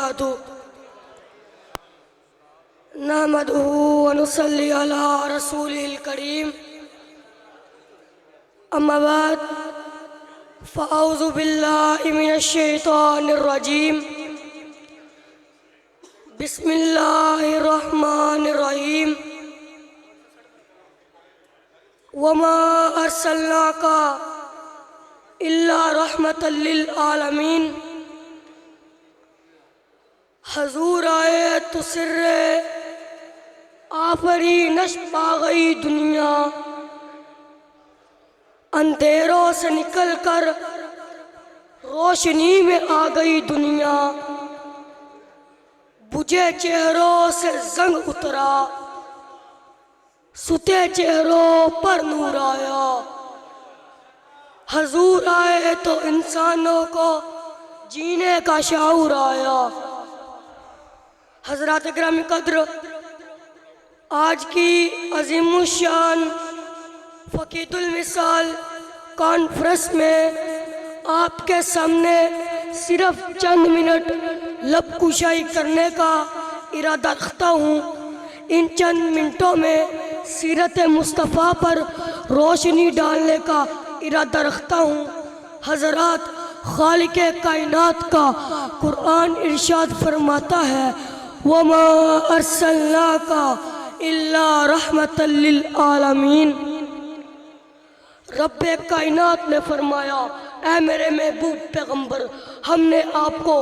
बअदु नहमदुहु व नुसल्ली अला रसूलिल करीम अम्मा बाद फ़अऊज़ु बिल्लाहि मिनश शैतानिर रजीम बिस्मिल्लाहिर रहमानिर रहीम वमा अर्सलनाका इल्ला रहमतल लिल आलमीन। हजूर आए तो सिर्रे आफरीनश पा गई दुनिया, अंधेरों से निकलकर रोशनी में आ गई दुनिया। बुझे चेहरों से जंग उतरा, सुते चेहरों पर नूर आया। हजूर आए तो इंसानों को जीने का शऊर आया। हज़रात ग्रामी कद्र, आज की अज़ीमुश्शान फ़क़ीहुल मिसाल कॉन्फ्रेंस में आपके सामने सिर्फ चंद मिनट लब कुशाई करने का इरादा रखता हूँ। इन चंद मिनटों में सीरत मुस्तफ़ा पर रोशनी डालने का इरादा रखता हूँ। हज़रात, खालिक़े कायनात का कुरान इरशाद फरमाता है, वमा अर्सलनाका इल्ला रहमतल लिल आलमीन। रब्बे कायनात ने फरमाया, ऐ मेरे महबूब पैगंबर, हमने आपको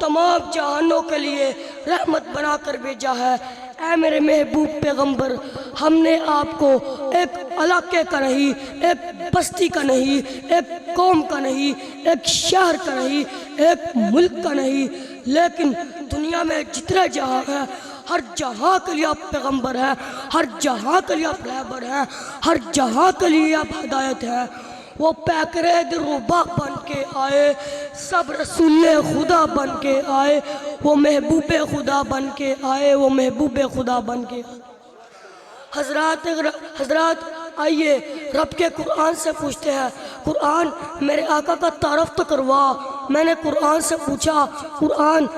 तमाम जहानों के लिए रहमत बनाकर भेजा है। ऐ मेरे महबूब पैगंबर, हमने आपको एक इलाके का नहीं, एक बस्ती का नहीं, एक कौम का नहीं, एक शहर का नहीं, एक मुल्क का नहीं, लेकिन दुनिया में जितने जहाँ हैं हर जहाँ के लिए आप पैगंबर हैं, हर जहाँ के लिए आप रहबर हैं, हर जहाँ के लिए आप हिदायत हैं। वो पैकरे दिलरुबा बन के आए, सब रसूले खुदा बन के आए, वो महबूबे खुदा बन के आए, वो महबूबे खुदा बन के आए। हजरात आइए रब के कुरान से पूछते हैं, कुरान मेरे आका का तारफ़ तो करवा। मैंने कुरान से पूछा, कुरान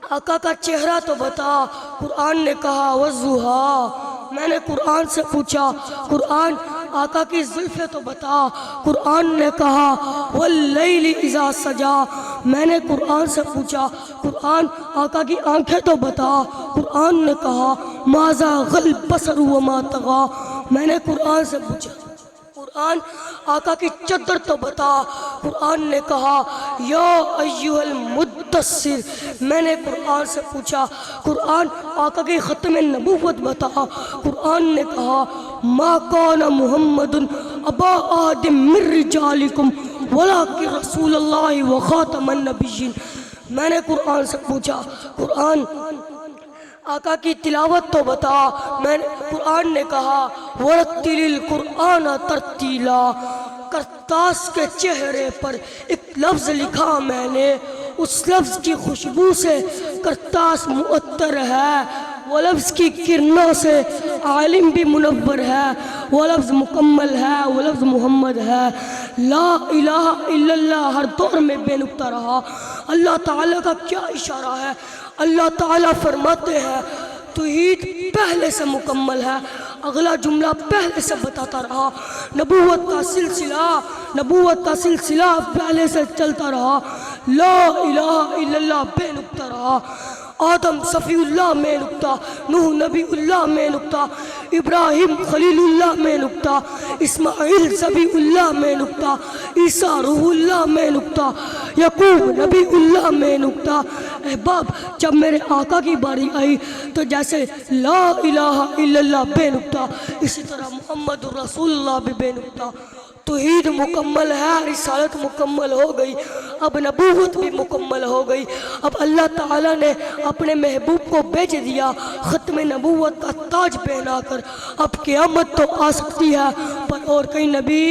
आका का चेहरा तो बता। कुरान ने कहा वज़ुहा। मैंने कुरान से पूछा, कुरान आका की जुल्फ़े तो बता। कुरान ने कहा वल्लैलि इज़ा सजा। मैंने कुरान से पूछा, कुरान आका की आंखें तो बता। कुरान ने कहा माज़ा गल बसर व मा तग़ा। मैंने कुरान से पूछा, कुरान आका की चद्दर तो बता। कुरान ने कहा या अय्युहल मुद्दस्सिर। मैंने कुरान से पूछा, कुरान आका की ख़त्म नबूवत बता। कुरान ने कहा मा काना मुहम्मदुन अबा आदम मिर रिजालिकुम वलाकिन रसूलुल्लाहि व खातमन नबिय्यीन। मैंने कुरान से पूछा, कुरान आका की तिलावत तो बता। मैंने कुरान ने कहा वरत्तिलिल कुरान तरतीला। करतास के चेहरे पर एक लफ्ज़ लिखा मैंने, उस लफ्ज़ की खुशबू से करतास मुअत्तर है। वो लफ्ज़ की किरणों से आलिम भी मुनव्वर है। वो लफ्ज़ मुकम्मल है, वो लफ्ज़ मोहम्मद है। ला इलाहा इल्लल्लाह हर दौर में बेनुक्ता रहा। अल्लाह ताला का क्या इशारा है। अल्लाह ताला फरमाते हैं तौहीद पहले से मुकम्मल है। अगला जुमला पहले से बताता रहा। नबूवत का सिलसिला पहले से चलता रहा। ला इलाहा इल्लल्लाह बेनुक्ता रहा। आदम सफ़ीउल्लाह में नुक्ता, नूह नबीउल्लाह में नुक्ता, इब्राहिम खलीलुल्लाह में नुक्ता, इस्माइल ज़बीउल्लाह में नुक्ता, ईसा रूहुल्लाह में नुक्ता, यकूब नबीउल्लाह में नुक्ता। अहबाब, जब मेरे आका की बारी आई तो जैसे ला इलाहा इल्लल्लाह बेनुक्ता, इसी तरह मुहम्मद रसूलुल्लाह भी बेनुक्ता। तौहीद मुकम्मल है, रिसालत मुकम्मल हो गई, अब नबूवत भी मुकम्मल हो गई। अब अल्लाह ताला ने अपने महबूब को भेज दिया ख़त्म नबूवत का ताज पहनाकर। अब क़यामत तो आ सकती है पर और कोई नबी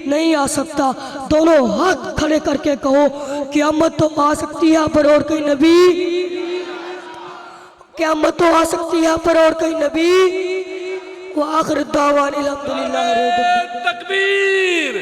नहीं आ सकता। दोनों हाथ खड़े करके कहो क़यामत तो आ सकती है पर और कोई नबी, क़यामत तो आ सकती है पर और कोई नबी। व आखिर दावान अल्हम्दुलिल्लाह। तकबीर।